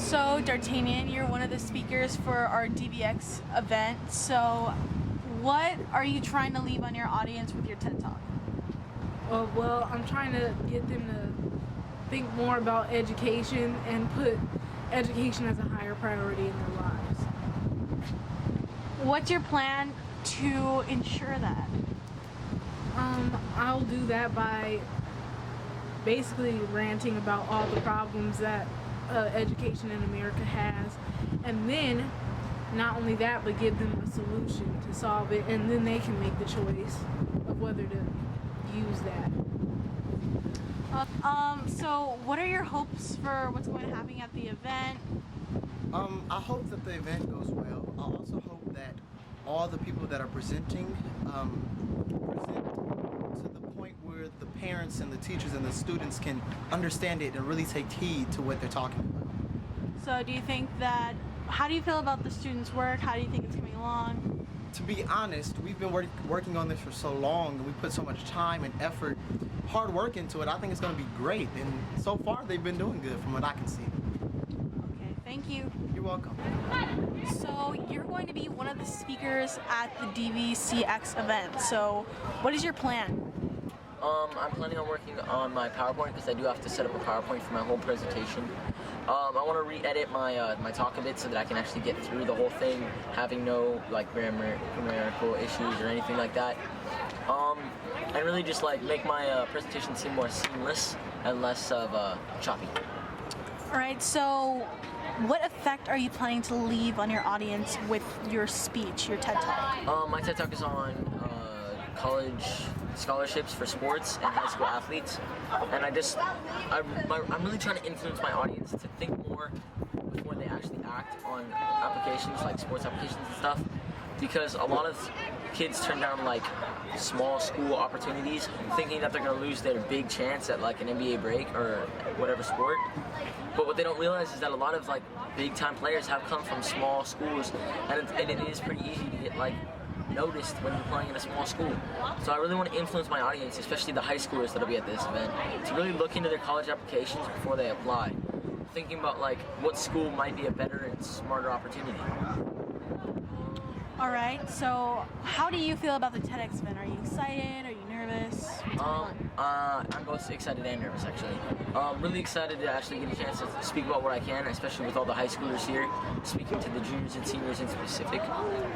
So, D'Artagnan, you're one of the speakers for our DVCx event. So, what are you trying to leave on your audience with your TED Talk? Well, I'm trying to get them to think more about education and put education as a higher priority in their lives. What's your plan to ensure that? I'll do that by basically ranting about all the problems that education in America has, and then not only that, but give them a solution to solve it, and then they can make the choice of whether to use that. So what are your hopes for what's going to happen at the event? I hope that the event goes well. I also hope that all the people that are presenting present to the point where the parents and the teachers and the students can understand it and really take heed to what they're talking about. So do you think that, how do you feel about the students' work? How do you think it's coming along? To be honest, we've been working on this for so long, and we put so much time and effort, hard work into it. I think it's going to be great, and so far they've been doing good from what I can see. Okay, thank you. You're welcome. So you're going to be one of the speakers at the DVCx event. So what is your plan? I'm planning on working on my PowerPoint because I do have to set up a PowerPoint for my whole presentation. I want to re-edit my talk a bit so that I can actually get through the whole thing, having no grammatical issues or anything like that. And really just make my presentation seem more seamless and less of choppy. All right. So what effect are you planning to leave on your audience with your speech, your TED Talk? My TED Talk is on college scholarships for sports and high school athletes, and I'm really trying to influence my audience to think more before they actually act on applications like sports applications and stuff, because a lot of kids turn down small school opportunities thinking that they're going to lose their big chance at an NBA break or whatever sport. But what they don't realize is that a lot of big time players have come from small schools, and it is pretty easy to get noticed when you're playing in a small school. So I really want to influence my audience, especially the high schoolers that'll be at this event, to really look into their college applications before they apply, thinking about what school might be a better and smarter opportunity. All right, so how do you feel about the TEDx event? Are you excited? Are you nervous? I'm both excited and nervous, actually. Really excited to actually get a chance to speak about what I can, especially with all the high schoolers here, speaking to the juniors and seniors in specific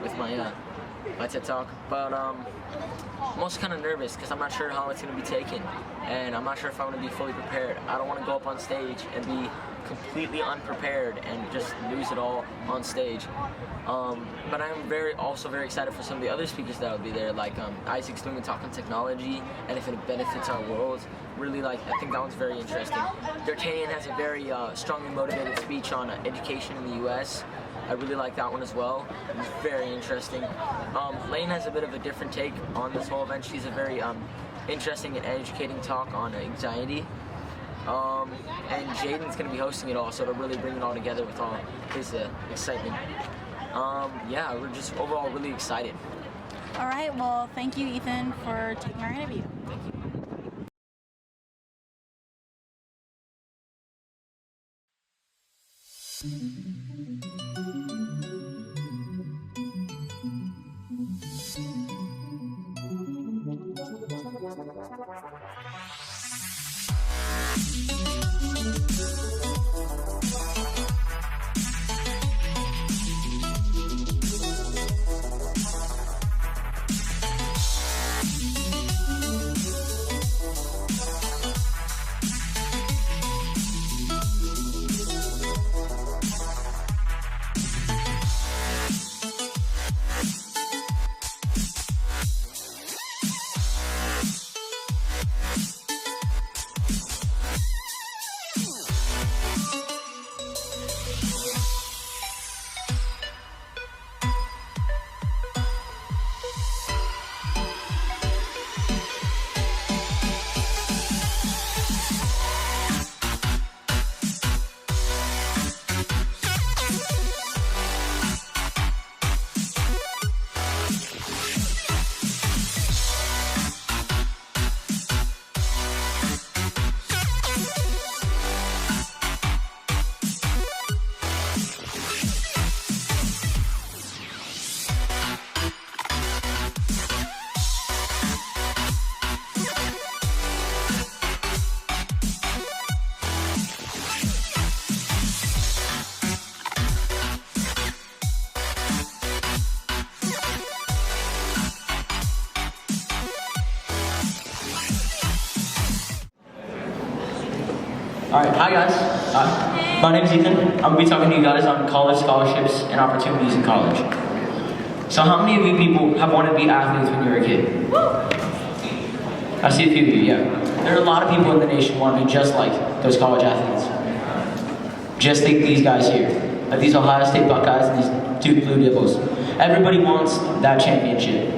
with my TED Talk. But I'm also kind of nervous because I'm not sure how it's going to be taken, and I'm not sure if I'm going to be fully prepared. I don't want to go up on stage and be completely unprepared and just lose it all on stage. But I'm also very excited for some of the other speakers that will be there, Isaac's doing a talk on technology and if it benefits our world. Really I think that one's very interesting. D'Artagnan has a very strongly motivated speech on education in the U.S. I really like that one as well. It's very interesting. Lane has a bit of a different take on this whole event. She's a very interesting and educating talk on anxiety. And Jaden's going to be hosting it all, so to really bring it all together with all his excitement. Yeah, we're just overall really excited. All right, well, thank you, Ethan, for taking our interview. Thank you. Alright, hi guys. My name's Ethan. I'm going to be talking to you guys on college scholarships and opportunities in college. So how many of you people have wanted to be athletes when you were a kid? I see a few of you, yeah. There are a lot of people in the nation who want to be just like those college athletes. Just think these guys here. Like these Ohio State Buckeyes and these Duke Blue Devils. Everybody wants that championship.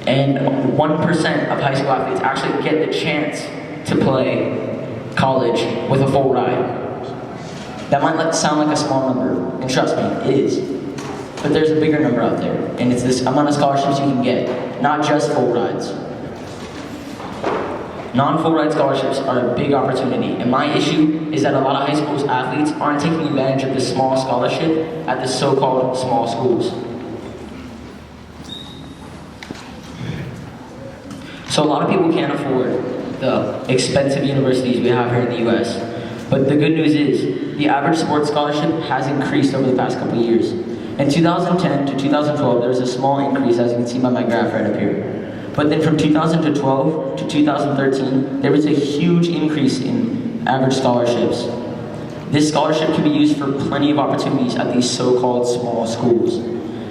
And 1% of high school athletes actually get the chance to play college with a full ride. That might sound like a small number, and trust me, it is. But there's a bigger number out there, and it's this amount of scholarships you can get, not just full rides. Non-full ride scholarships are a big opportunity, and my issue is that a lot of high school athletes aren't taking advantage of the small scholarship at the so-called small schools. So a lot of people can't afford the expensive universities we have here in the US. But the good news is, the average sports scholarship has increased over the past couple of years. In 2010 to 2012, there was a small increase, as you can see by my graph right up here. But then from 2012 to 2013, there was a huge increase in average scholarships. This scholarship can be used for plenty of opportunities at these so-called small schools.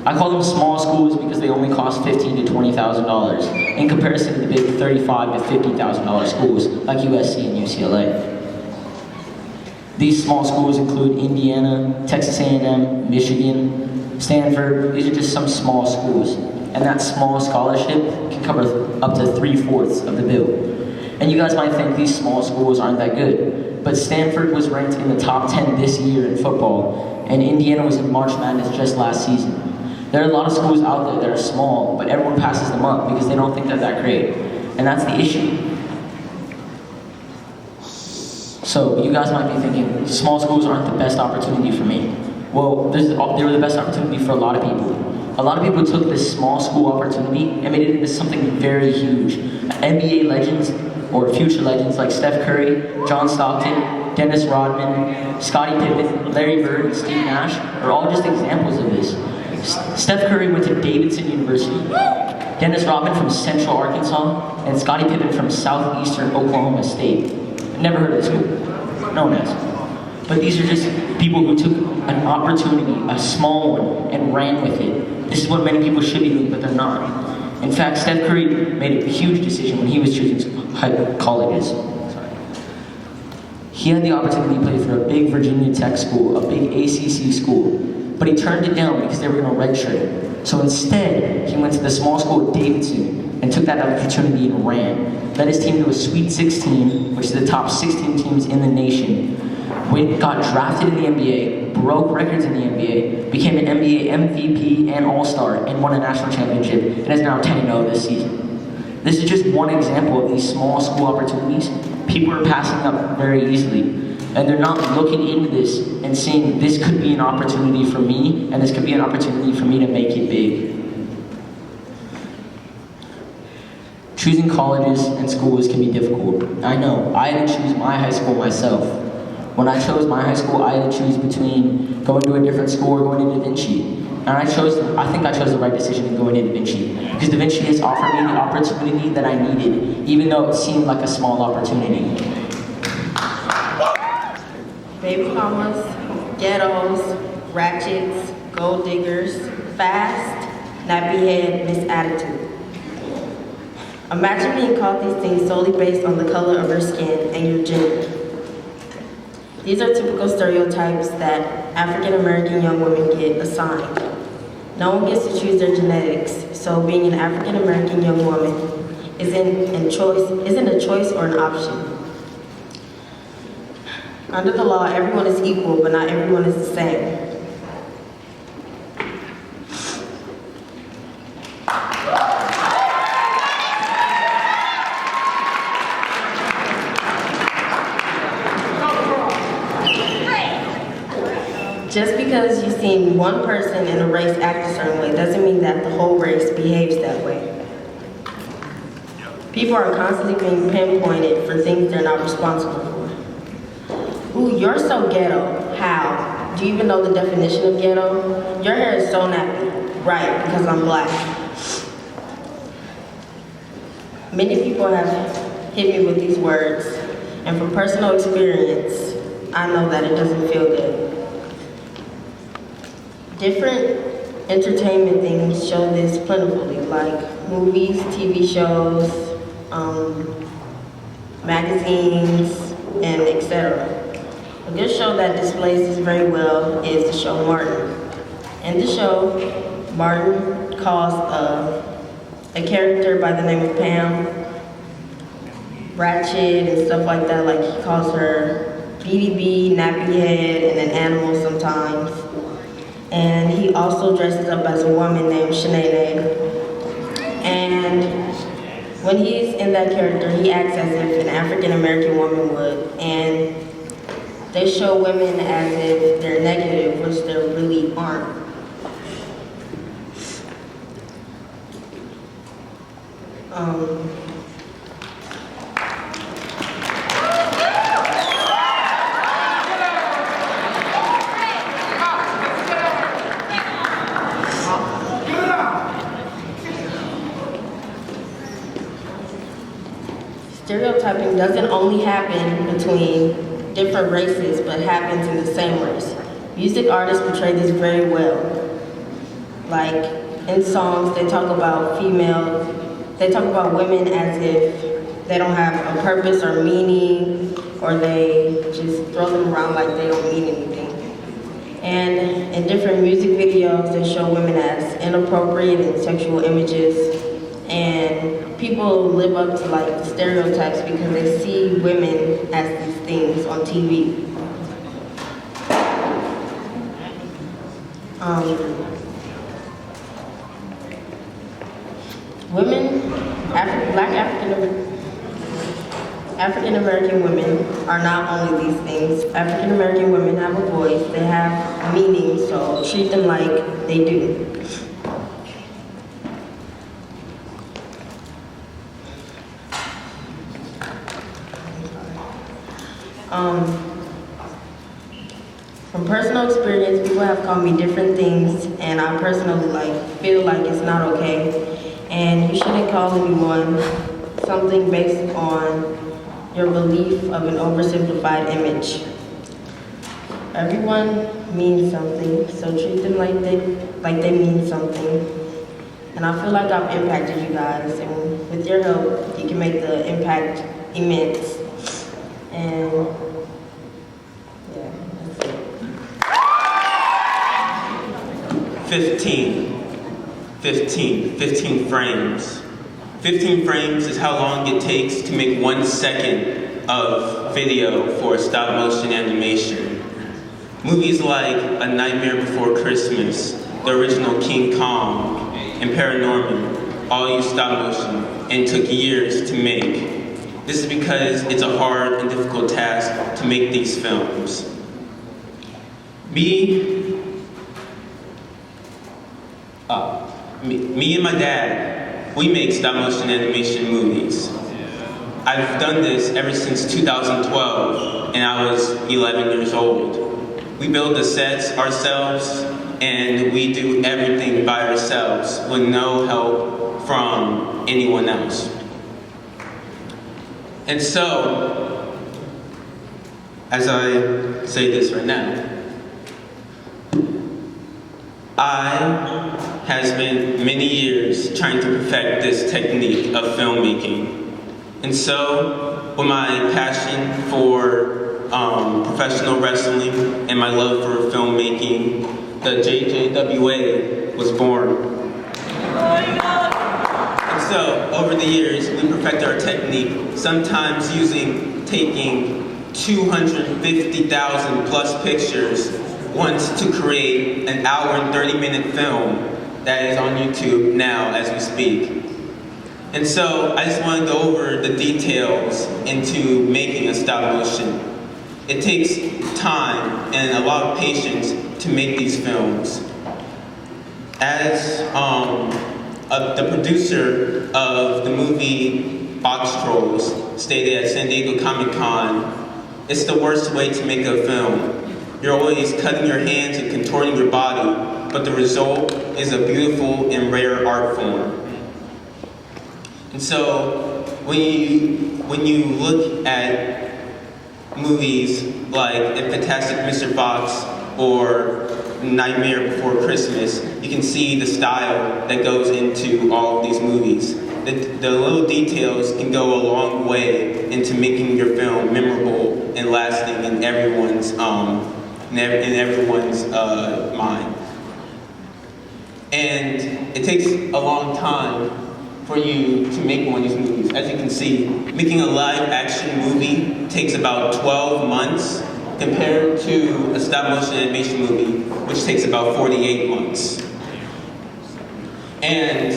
I call them small schools because they only cost $15,000 to $20,000 in comparison to the big $35,000 to $50,000 schools like USC and UCLA. These small schools include Indiana, Texas A&M, Michigan, Stanford. These are just some small schools. And that small scholarship can cover up to 3/4 of the bill. And you guys might think these small schools aren't that good, but Stanford was ranked in the top 10 this year in football, and Indiana was in March Madness just last season. There are a lot of schools out there that are small, but everyone passes them up because they don't think they're that great. And that's the issue. So you guys might be thinking, small schools aren't the best opportunity for me. Well, they were the best opportunity for a lot of people. A lot of people took this small school opportunity and made it into something very huge. NBA legends, or future legends like Steph Curry, John Stockton, Dennis Rodman, Scottie Pippen, Larry Bird, and Steve Nash are all just examples of this. Steph Curry went to Davidson University, Dennis Rodman from Central Arkansas, and Scottie Pippen from Southeastern Oklahoma State. Never heard of this school. No one has. But these are just people who took an opportunity, a small one, and ran with it. This is what many people should be doing, but they're not. In fact, Steph Curry made a huge decision when he was choosing colleges. He had the opportunity to play for a big Virginia Tech school, a big ACC school, but he turned it down because they were going to redshirt him. So instead, he went to the small school at Davidson and took that opportunity and ran. Led his team to a Sweet 16, which is the top 16 teams in the nation. Got drafted in the NBA, broke records in the NBA, became an NBA MVP and All-Star, and won a national championship, and is now 10-0 this season. This is just one example of these small school opportunities people are passing up very easily. And they're not looking into this and saying, this could be an opportunity for me, and this could be an opportunity for me to make it big. Choosing colleges and schools can be difficult. I know, I had to choose my high school myself. When I chose my high school, I had to choose between going to a different school or going to Da Vinci. And I think I chose the right decision in going to Da Vinci, because Da Vinci has offered me the opportunity that I needed, even though it seemed like a small opportunity. Baby mamas, ghettos, ratchets, gold diggers, fast, nappy head, misattitude. Imagine being called these things solely based on the color of your skin and your gender. These are typical stereotypes that African American young women get assigned. No one gets to choose their genetics, so being an African American young woman isn't a choice or an option. Under the law, everyone is equal, but not everyone is the same. Just because you've seen one person in a race act a certain way doesn't mean that the whole race behaves that way. People are constantly being pinpointed for things they're not responsible for. Ooh, you're so ghetto. How? Do you even know the definition of ghetto? Your hair is so nappy. Right, because I'm black. Many people have hit me with these words. And from personal experience, I know that it doesn't feel good. Different entertainment things show this plentifully, like movies, TV shows, magazines, and etc. A good show that displays this very well is the show Martin. In the show, Martin calls a character by the name of Pam ratchet and stuff like that. Like he calls her BDB, nappy head, and an animal sometimes. And he also dresses up as a woman named Shanae. And when he's in that character, he acts as if an African American woman would. And they show women as if they're negative, which they really aren't. Stereotyping doesn't only happen between different races, but happens in the same race. Music artists portray this very well. Like in songs, they talk about women as if they don't have a purpose or meaning, or they just throw them around like they don't mean anything. And in different music videos, they show women as inappropriate and sexual images. And people live up to like the stereotypes because they see women as these things on TV. Black African American women are not only these things. African American women have a voice, they have meaning, so treat them like they do. From personal experience, people have called me different things, and I personally feel like it's not okay. And you shouldn't call anyone something based on your belief of an oversimplified image. Everyone means something, so treat them like they mean something. And I feel like I've impacted you guys, and with your help, you can make the impact immense. And yeah, that's it. 15 frames. 15 frames is how long it takes to make 1 second of video for stop motion animation. Movies like A Nightmare Before Christmas, the original King Kong, and Paranorman all use stop motion and took years to make. This is because it's a hard and difficult task to make these films. Me and my dad, we make stop motion animation movies. I've done this ever since 2012, and I was 11 years old. We build the sets ourselves, and we do everything by ourselves with no help from anyone else. And so, as I say this right now, I have spent many years trying to perfect this technique of filmmaking. And so, with my passion for professional wrestling and my love for filmmaking, the JJWA was born. And so, over the years, we perfected our technique, sometimes taking 250,000 plus pictures once to create an hour and 30-minute film that is on YouTube now as we speak. And so I just want to go over the details into making a stop motion. It takes time and a lot of patience to make these films. As the producer of the movie Box Trolls stated at San Diego Comic-Con, it's the worst way to make a film. You're always cutting your hands and contorting your body, but the result is a beautiful and rare art form. And so, when you look at movies like The Fantastic Mr. Fox or Nightmare Before Christmas, you can see the style that goes into all of these movies. The little details can go a long way into making your film memorable and lasting in everyone's mind. And it takes a long time for you to make one of these movies. As you can see, making a live action movie takes about 12 months compared to a stop motion animation movie, which takes about 48 months. And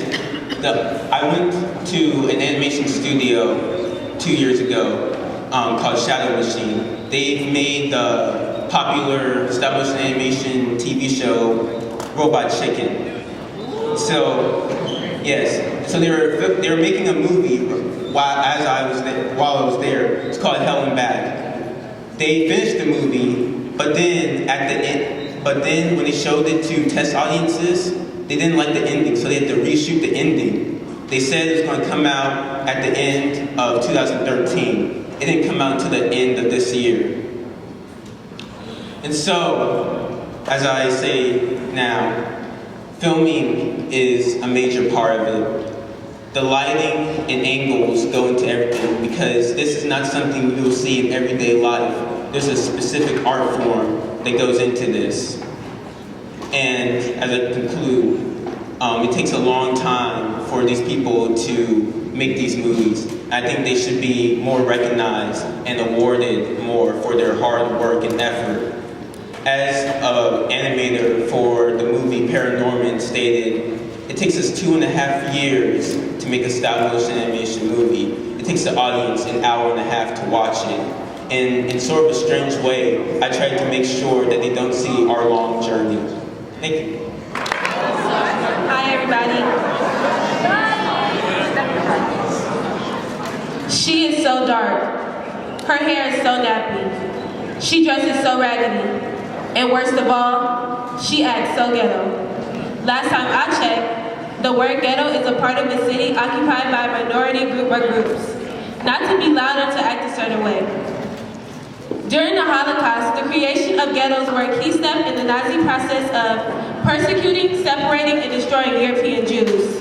I went to an animation studio 2 years ago called Shadow Machine. They've made the popular stop motion animation TV show Robot Chicken. So, yes, so they were making a movie while I was there. It's called Hell and Back. They finished the movie, but then when they showed it to test audiences, they didn't like the ending, so they had to reshoot the ending. They said it was going to come out at the end of 2013. It didn't come out until the end of this year. And so, as I say now, filming is a major part of it. The lighting and angles go into everything because this is not something you'll see in everyday life. There's a specific art form that goes into this. And as I conclude, it takes a long time for these people to make these movies. I think they should be more recognized and awarded more for their hard work and effort. As an animator for the movie Paranorman stated, it takes us 2.5 years to make a stop motion animation movie. It takes the audience an hour and a half to watch it. And in sort of a strange way, I tried to make sure that they don't see our long journey. Thank you. Hi, everybody. She is so dark. Her hair is so nappy. She dresses so raggedy. And worst of all, she acts so ghetto. Last time I checked, the word ghetto is a part of the city occupied by a minority group or groups. Not to be loud or to act a certain way. During the Holocaust, the creation of ghettos were a key step in the Nazi process of persecuting, separating, and destroying European Jews.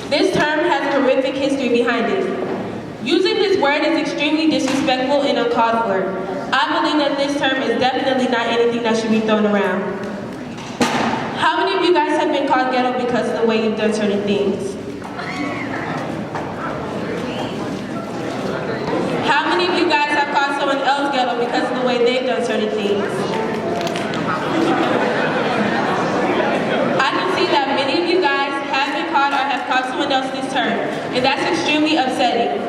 This term has a horrific history behind it. Using this word is extremely disrespectful and uncalled for. I believe that this term is definitely not anything that should be thrown around. How many of you guys have been called ghetto because of the way you've done certain things? How many of you guys have called someone else ghetto because of the way they've done certain things? I can see that many of you guys have been called or have called someone else this term, and that's extremely upsetting.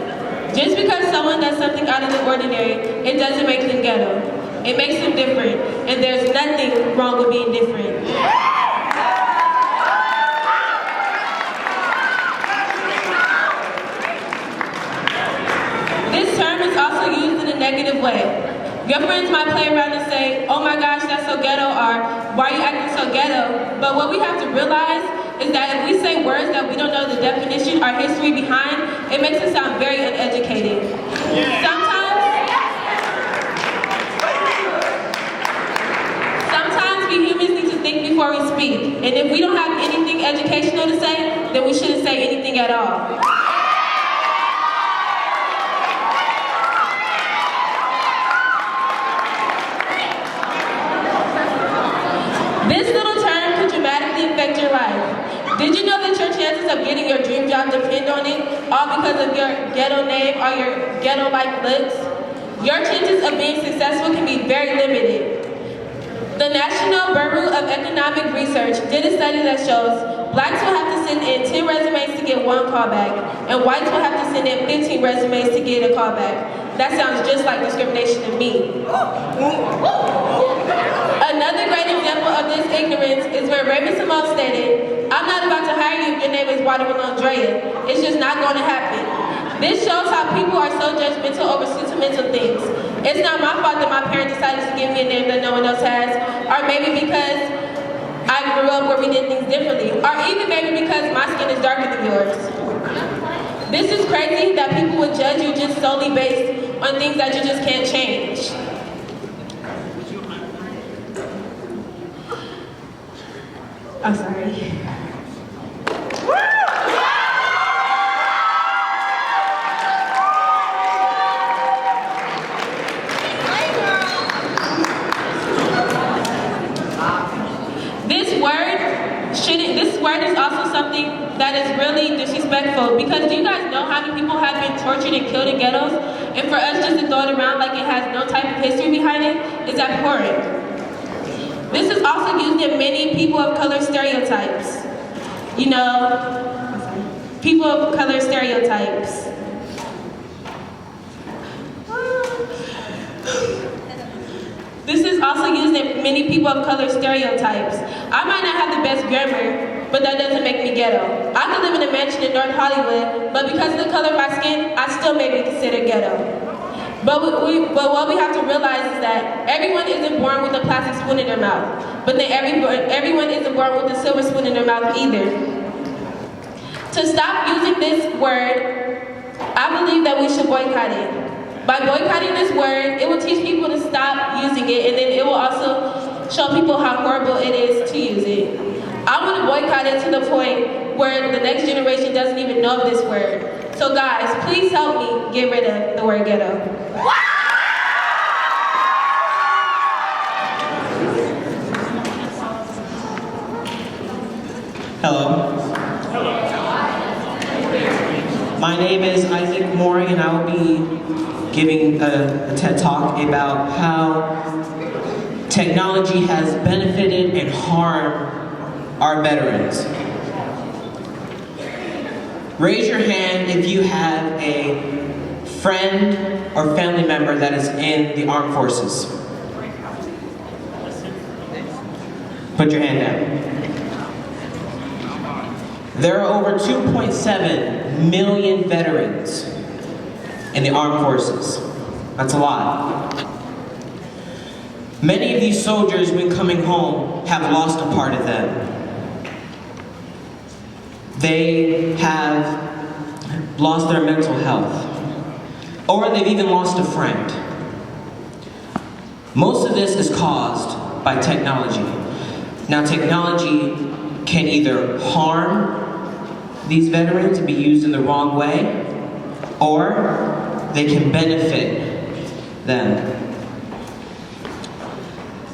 Just because someone does something out of the ordinary, it doesn't make them ghetto. It makes them different, and there's nothing wrong with being different. This term is also used in a negative way. Your friends might play around and say, "Oh my gosh, that's so ghetto," or "Why are you acting so ghetto?" But what we have to realize is that if we say words that we don't know the definition or history behind, it makes us sound very uneducated. Sometimes we humans need to think before we speak. And if we don't have anything educational to say, then we shouldn't say anything at all. This little term could dramatically affect your life. Did you know that your chances of getting your dream job depend on it, all because of your ghetto name or your ghetto-like looks? Your chances of being successful can be very limited. The National Bureau of Economic Research did a study that shows blacks will have to send in 10 resumes to get 1 callback, and whites will have to send in 15 resumes to get a callback. That sounds just like discrimination to me. Another great example of this ignorance is where Raven Simone stated, "I'm not about to hire you if your name is Watermelon Drea. It's just not going to happen." This shows how people are so judgmental over sentimental things. It's not my fault that my parents decided to give me a name that no one else has, or maybe because I grew up where we did things differently, or even maybe because my skin is darker than yours. This is crazy that people would judge you just solely based on things that you just can't change. I'm sorry. This word is also something that is really disrespectful, because do you guys know how many people have been tortured and killed in ghettos? And for us just to throw it around like it has no type of history behind it is abhorrent. This is also used in many people of color stereotypes. You know, people of color stereotypes. This is also used in many people of color stereotypes. I might not have the best grammar, but that doesn't make me ghetto. I could live in a mansion in North Hollywood, but because of the color of my skin, I still may be considered ghetto. But what we have to realize is that everyone isn't born with a plastic spoon in their mouth, but then everyone isn't born with a silver spoon in their mouth either. To stop using this word, I believe that we should boycott it. By boycotting this word, it will teach people to stop using it, and then it will also show people how horrible it is to use it. I want to boycott it to the point where the next generation doesn't even know of this word. So guys, please help me get rid of the word ghetto. Hello. My name is Isaac Moore, and I will be giving a TED Talk about how technology has benefited and harmed our veterans. Raise your hand if you have a friend or family member that is in the armed forces. Put your hand down. There are over 2.7 million veterans in the armed forces. That's a lot. Many of these soldiers, when coming home, have lost a part of them. They have lost their mental health, or they've even lost a friend. Most of this is caused by technology. Now, technology can either harm these veterans and be used in the wrong way, or they can benefit them.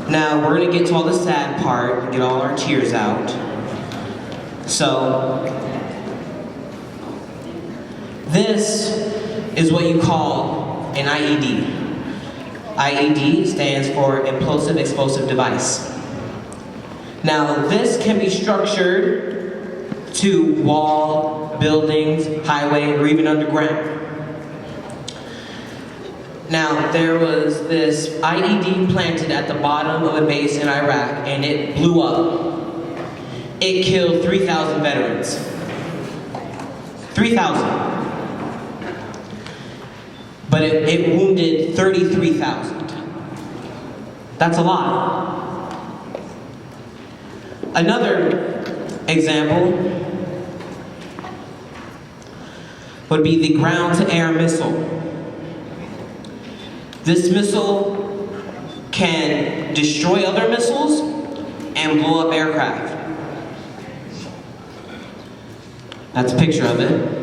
Now, we're going to get to all the sad part and get all our tears out. So, this is what you call an IED. IED stands for Implosive Explosive Device. Now, this can be structured to wall, buildings, highway, or even underground. Now, there was this IED planted at the bottom of a base in Iraq, and it blew up. It killed 3,000 veterans. 3,000. But it wounded 33,000. That's a lot. Another example would be the ground-to-air missile. This missile can destroy other missiles and blow up aircraft. That's a picture of it.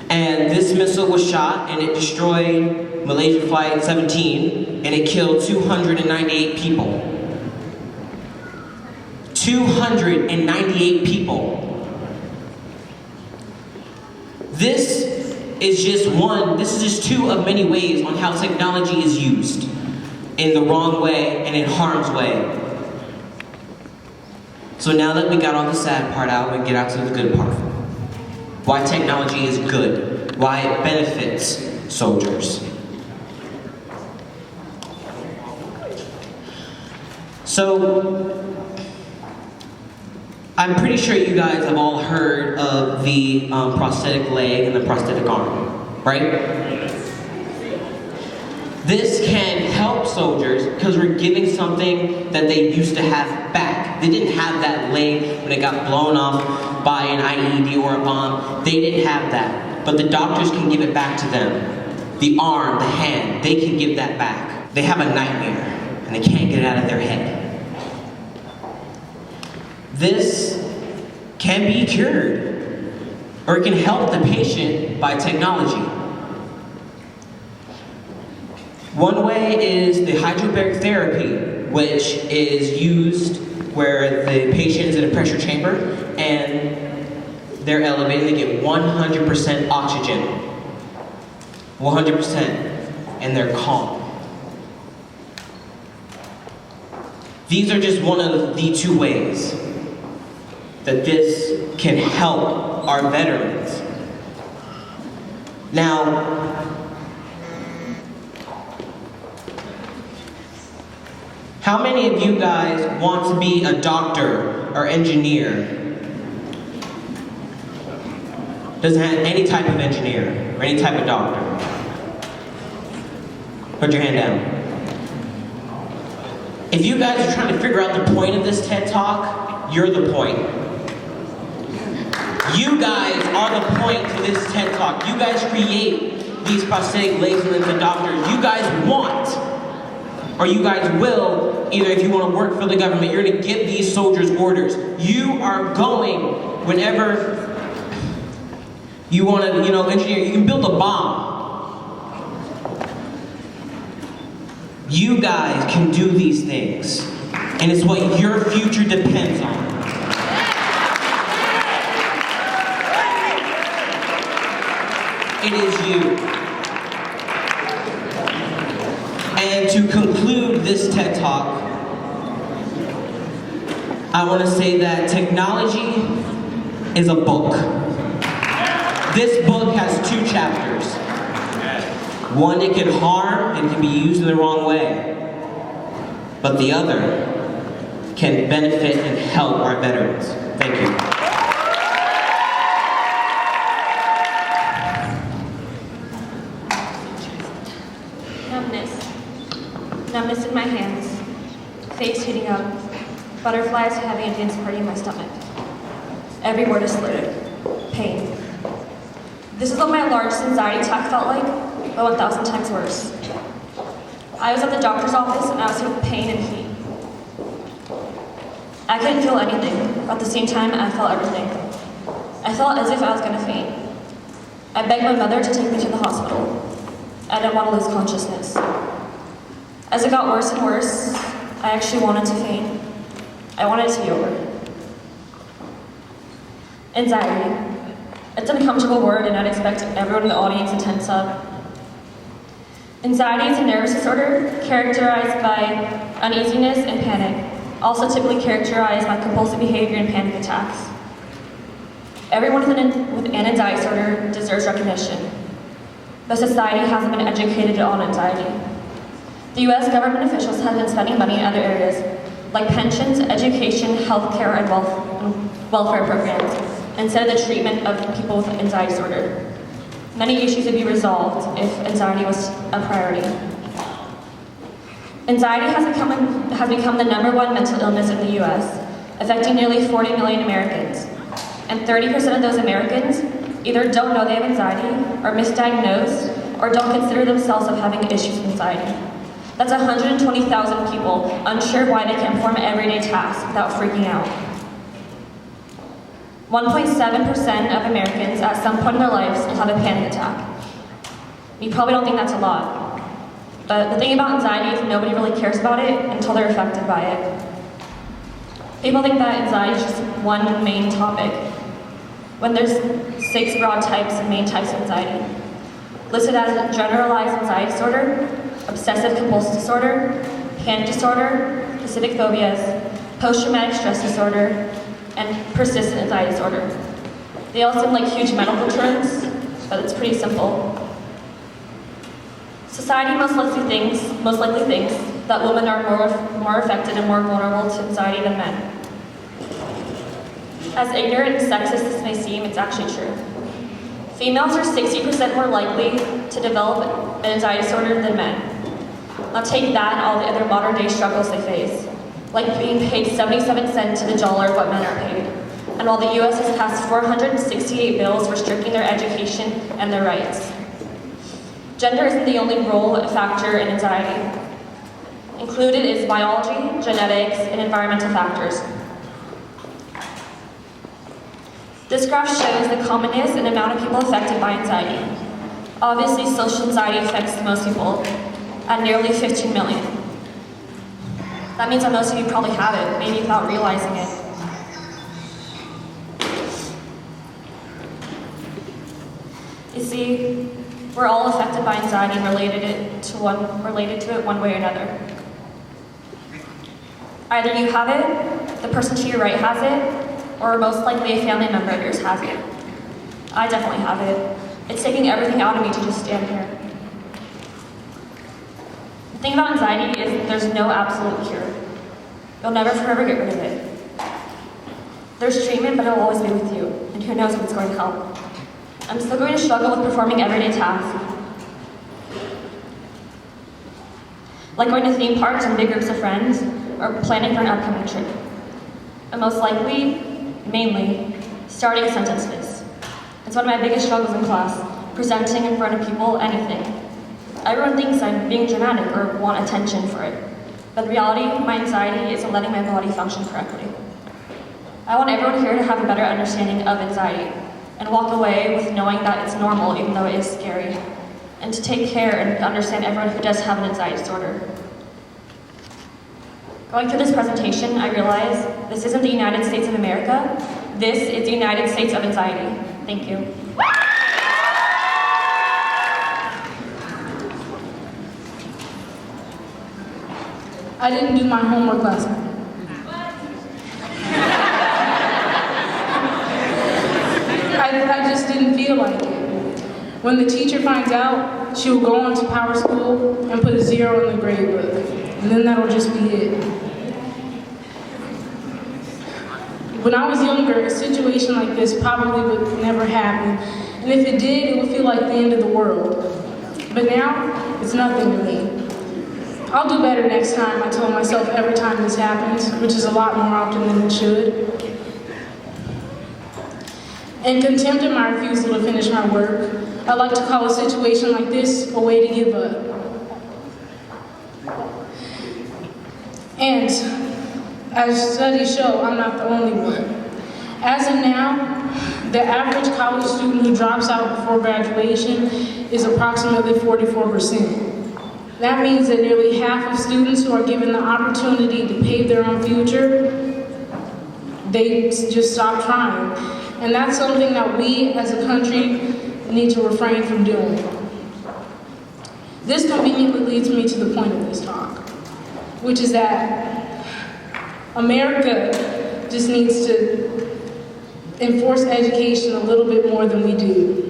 And this missile was shot and it destroyed Malaysia Flight 17 and it killed 298 people. 298 people. This is just two of many ways on how technology is used in the wrong way and in harm's way. So now that we got all the sad part out, we get out to the good part. Why technology is good, why it benefits soldiers. So, I'm pretty sure you guys have all heard of the prosthetic leg and the prosthetic arm, right? This can help soldiers because we're giving something that they used to have back. They didn't have that leg when it got blown off by an IED or a bomb. They didn't have that. But the doctors can give it back to them. The arm, the hand, they can give that back. They have a nightmare and they can't get it out of their head. this can be cured, or it can help the patient by technology. One way is the hydrobaric therapy, which is used where the patient is in a pressure chamber and they're elevated, they get 100% oxygen. 100%, and they're calm. These are just one of the two ways that this can help our veterans. Now, how many of you guys want to be a doctor or engineer? Doesn't have any type of engineer or any type of doctor. Put your hand down. If you guys are trying to figure out the point of this TED Talk, you're the point. You guys are the point to this TED Talk. You guys create these prosthetic legs and the doctors. You guys want, or you guys will, either if you want to work for the government, you're going to give these soldiers orders. You are going, whenever you want to, engineer, you can build a bomb. You guys can do these things, and it's what your future depends on. It is you. And to conclude this TED Talk, I want to say that technology is a book. This book has 2 chapters. One, it can harm and can be used in the wrong way. But the other can benefit and help our veterans. Thank you. Numbness in my hands, face heating up, butterflies having a dance party in my stomach. Every word is slurred. Pain. This is what my largest anxiety attack felt like, but 1,000 times worse. I was at the doctor's office and I was feeling pain and heat. I couldn't feel anything, but at the same time I felt everything. I felt as if I was going to faint. I begged my mother to take me to the hospital. I didn't want to lose consciousness. As it got worse and worse, I actually wanted to faint. I wanted it to be over. Anxiety. It's an uncomfortable word, and I'd expect everyone in the audience to tense up. Anxiety is a nervous disorder characterized by uneasiness and panic, also typically characterized by compulsive behavior and panic attacks. Everyone with an anxiety disorder deserves recognition, but society hasn't been educated on anxiety. The U.S. government officials have been spending money in other areas, like pensions, education, healthcare, and welfare programs, instead of the treatment of people with anxiety disorder. Many issues would be resolved if anxiety was a priority. Anxiety has become the #1 mental illness in the U.S., affecting nearly 40 million Americans. And 30% of those Americans either don't know they have anxiety, are misdiagnosed, or don't consider themselves of having issues with anxiety. That's 120,000 people unsure why they can't perform everyday tasks without freaking out. 1.7% of Americans at some point in their lives will have a panic attack. You probably don't think that's a lot. But the thing about anxiety is nobody really cares about it until they're affected by it. People think that anxiety is just one main topic, when there's 6 broad types and main types of anxiety. Listed as generalized anxiety disorder, obsessive compulsive disorder, panic disorder, specific phobias, post-traumatic stress disorder, and persistent anxiety disorder. They all seem like huge medical terms, but it's pretty simple. Society most likely thinks that women are more affected and more vulnerable to anxiety than men. As ignorant and sexist as may seem, it's actually true. Females are 60% more likely to develop an anxiety disorder than men. Now take that and all the other modern day struggles they face, like being paid 77 cents to the dollar of what men are paid. And while the US has passed 468 bills restricting their education and their rights. Gender isn't the only role factor in anxiety. Included is biology, genetics, and environmental factors. This graph shows the commonness and amount of people affected by anxiety. Obviously, social anxiety affects the most people, at nearly 15 million. That means that most of you probably have it, maybe without realizing it. You see, we're all affected by anxiety and related to it one way or another. Either you have it, the person to your right has it, or most likely a family member of yours has it. I definitely have it. It's taking everything out of me to just stand here. The thing about anxiety is there's no absolute cure. You'll never forever get rid of it. There's treatment, but it'll always be with you, and who knows if it's going to help. I'm still going to struggle with performing everyday tasks, like going to theme parks and big groups of friends, or planning for an upcoming trip. And most likely, mainly, starting sentences. It's one of my biggest struggles in class, presenting in front of people, anything. Everyone thinks I'm being dramatic or want attention for it. But in reality, my anxiety isn't letting my body function correctly. I want everyone here to have a better understanding of anxiety and walk away with knowing that it's normal even though it is scary, and to take care and understand everyone who does have an anxiety disorder. Going through this presentation, I realized this isn't the United States of America, this is the United States of anxiety. Thank you. I didn't do my homework last night. I just didn't feel like it. When the teacher finds out, she will go on to Power School and put a 0 in the grade book. And then that'll just be it. When I was younger, a situation like this probably would never happen. And if it did, it would feel like the end of the world. But now, it's nothing to me. I'll do better next time, I tell myself every time this happens, which is a lot more often than it should. In contempt of my refusal to finish my work, I like to call a situation like this a way to give up. And as studies show, I'm not the only one. As of now, the average college student who drops out before graduation is approximately 44%. That means that nearly half of students who are given the opportunity to pave their own future, they just stop trying. And that's something that we as a country need to refrain from doing. This conveniently leads me to the point of this talk, which is that America just needs to enforce education a little bit more than we do.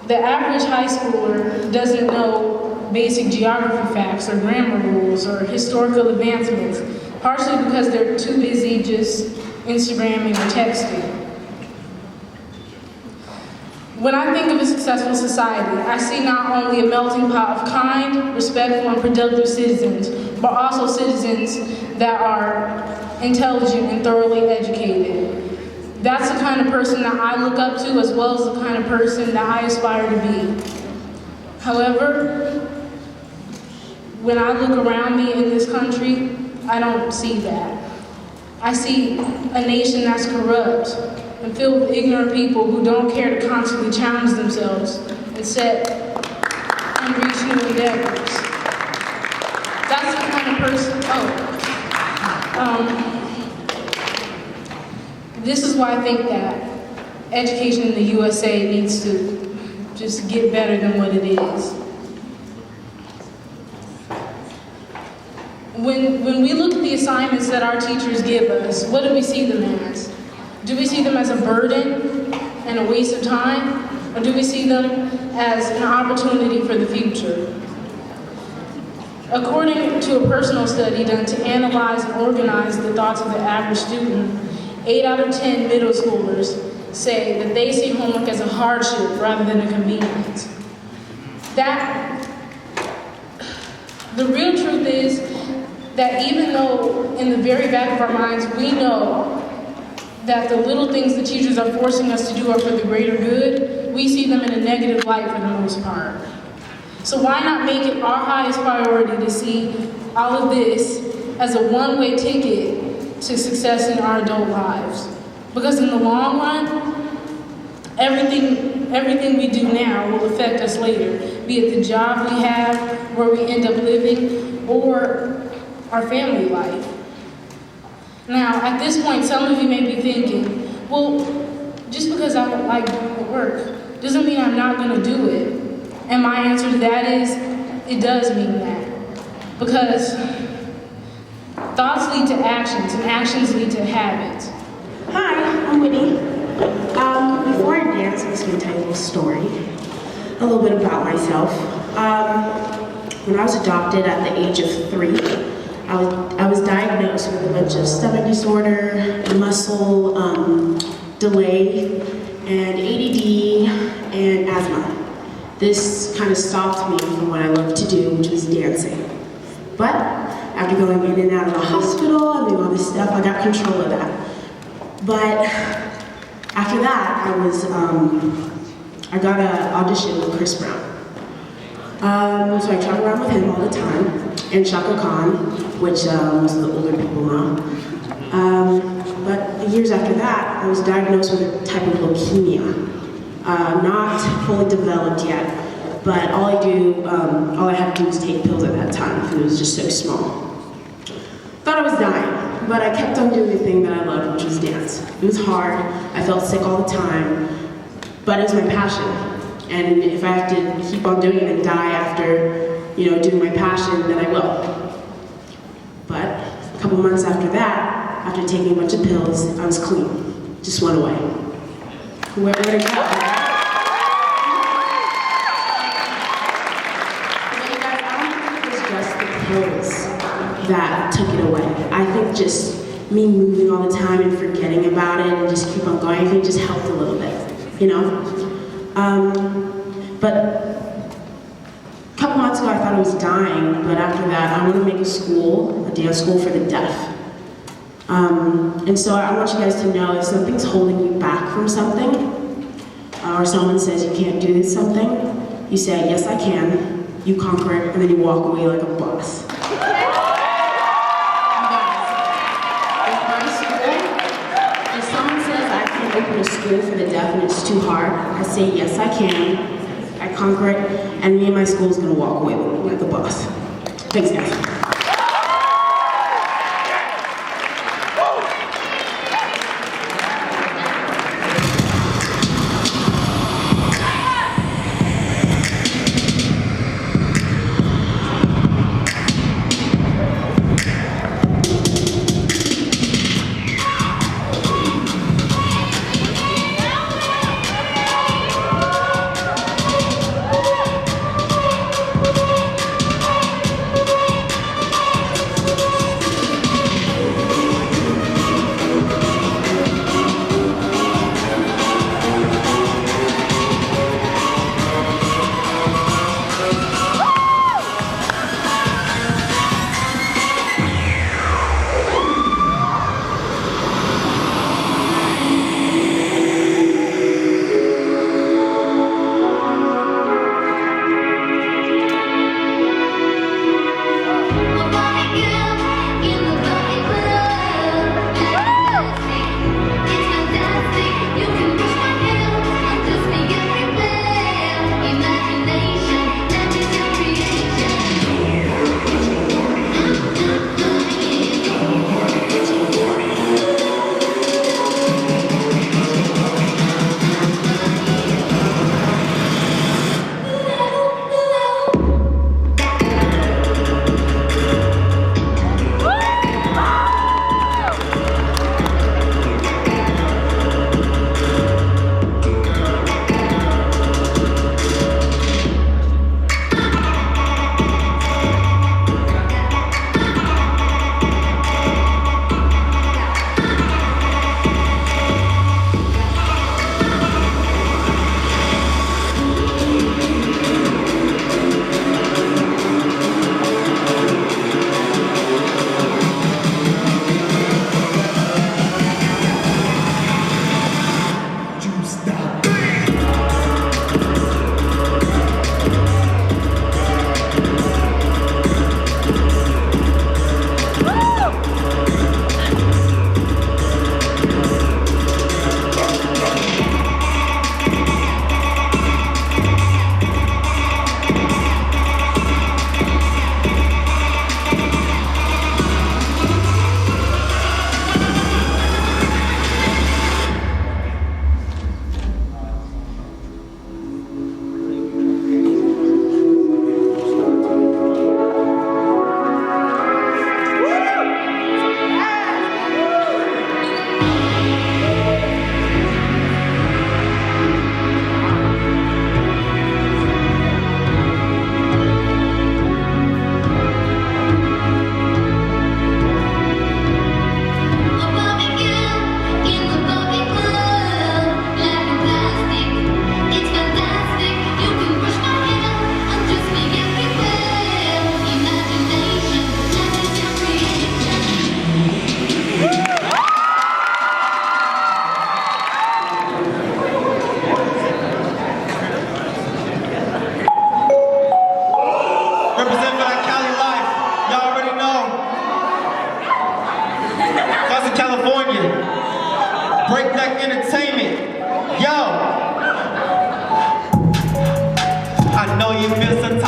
The average high schooler doesn't know basic geography facts or grammar rules or historical advancements, partially because they're too busy just Instagramming or texting. When I think of a successful society, I see not only a melting pot of kind, respectful, and productive citizens, but also citizens that are intelligent and thoroughly educated. That's the kind of person that I look up to, as well as the kind of person that I aspire to be. However, when I look around me in this country, I don't see that. I see a nation that's corrupt and filled with ignorant people who don't care to constantly challenge themselves and set and reach new endeavors. That's the kind of person, this is why I think that education in the USA needs to just get better than what it is. When we look at the assignments that our teachers give us, what do we see them as? Do we see them as a burden and a waste of time? Or do we see them as an opportunity for the future? According to a personal study done to analyze and organize the thoughts of the average student, 8 out of 10 middle schoolers say that they see homework as a hardship rather than a convenience. The real truth is that even though in the very back of our minds we know that the little things the teachers are forcing us to do are for the greater good, we see them in a negative light for the most part. So why not make it our highest priority to see all of this as a one-way ticket to success in our adult lives. Because in the long run, everything we do now will affect us later, be it the job we have, where we end up living, or our family life. Now, at this point, some of you may be thinking, well, just because I don't like doing the work doesn't mean I'm not going to do it. And my answer to that is, it does mean that. Because thoughts lead to actions, and actions lead to habits. Hi, I'm Whitney. Before I dance, I'm just going to tell you a little story, a little bit about myself. When I was adopted at the age of 3, I was diagnosed with a bunch of stomach disorder, muscle delay, and ADD, and asthma. This kind of stopped me from what I loved to do, which was dancing. But after going in and out of the hospital and doing all this stuff, I got control of that. But after that, I got an audition with Chris Brown. So I traveled around with him all the time, and Shaka Khan, which most of the older people know. But years after that, I was diagnosed with a type of leukemia. Not fully developed yet, but all I had to do was take pills at that time because it was just so small. Thought I was dying, but I kept on doing the thing that I loved, which was dance. It was hard, I felt sick all the time, but it was my passion. And if I have to keep on doing it and die after, doing my passion, then I will. But a couple months after that, after taking a bunch of pills, I was clean. Just went away. Where did it go? That took it away. I think just me moving all the time and forgetting about it and just keep on going, I think just helped a little bit, But a couple months ago I thought I was dying, but after that I want to make a dance school for the deaf. And so I want you guys to know if something's holding you back from something, or someone says you can't do this something, you say, yes I can, you conquer it, and then you walk away like a boss. Open a school for the deaf and it's too hard, I say yes I can, I conquer it, and me and my school is going to walk away with the boss. Thanks guys.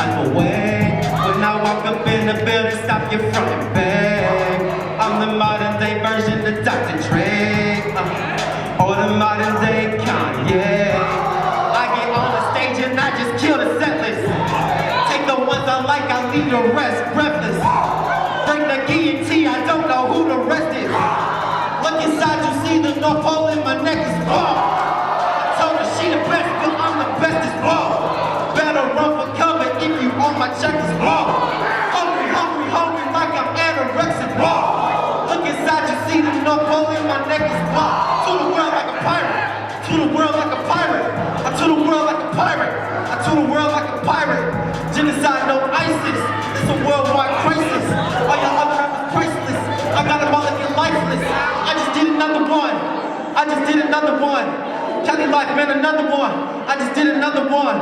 type of way. When I walk up in the building, stop your front and back. I'm the modern day version of Dr. Dre, or the modern day Kanye. I get on the stage and I just kill the set list. Take the ones I like, I leave the rest breathless. Break the guillotine, I don't know who the rest is. Look inside, you see the North Pole in my neck is ball. I told her she the best, but I'm the best as ball. Better run for cover if you on my check is ball. Hungry, hungry, hungry like I'm anorexic ball. Look inside, you see the North Pole in my neck is ball. To the world like a pirate. To the world like a pirate. To the world like a pirate. To the world like a pirate. Genocide, no ISIS. It's a worldwide crisis. All your other rappers priceless. I got them all looking lifeless. I just did another one. I just did another one. Kelly Life, man, another one. I just did another one.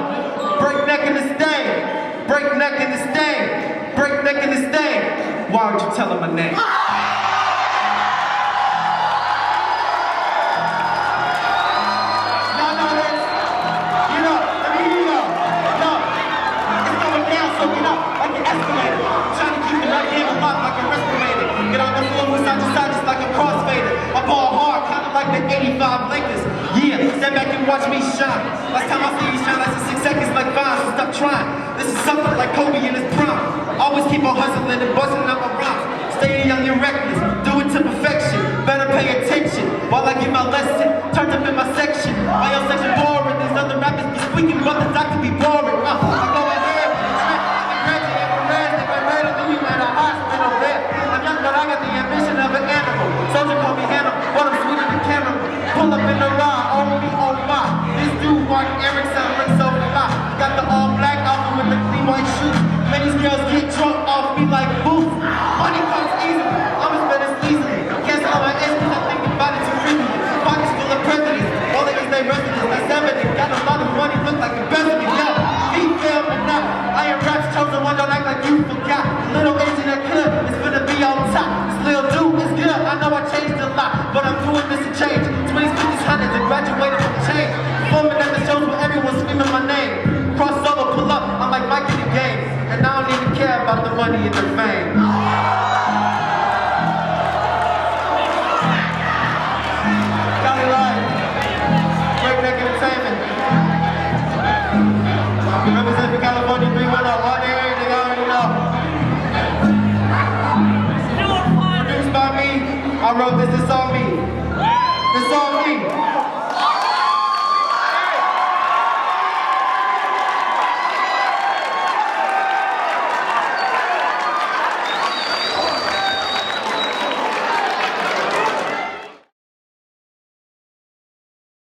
Break neck in this thing. Break neck in this thing. Break neck in this thing. Why aren't you telling my name? Stand back and watch me shine. Last time I see you shine, lasted 6 seconds like fine, so stop trying. This is something like Kobe in his prime. Always keep on hustling and busting up my rhymes. Stay young and reckless, do it to perfection. Better pay attention while I give my lesson. Turned up in my section, my own section boring. These other rappers be squeaking, but the doctor be boring. I go ahead, graduate from red. If I'm ready, then you at a hospital bed. I'm young, but I got the ambition of an animal. Soldier call me Hannah, but I'm sweeter than camera. Pull up in the ride, only on my. This dude, Mark Erickson, looks so fly. Got the all black outfit with the clean white shoes. Man, these girls get drunk off me like boots. Money comes easy, I'ma spend it easily. Can't stop my ends, I think about it too frequently. Pockets full of presidents, all they is they residents. That's evident, got a lot of money, look like the best of me. Yo, he failed but not. I am rap's chosen one, don't act like you forgot. Little agent that could, it's gonna be on top. This little dude is good, I know I changed a lot, but I'm doing this to change. 20s, 50s, 100s, and graduated from the change. Performing at the shows where everyone's screaming my name. Crossover, pull up, I'm like Mike in the game. And I don't even care about the money and the fame.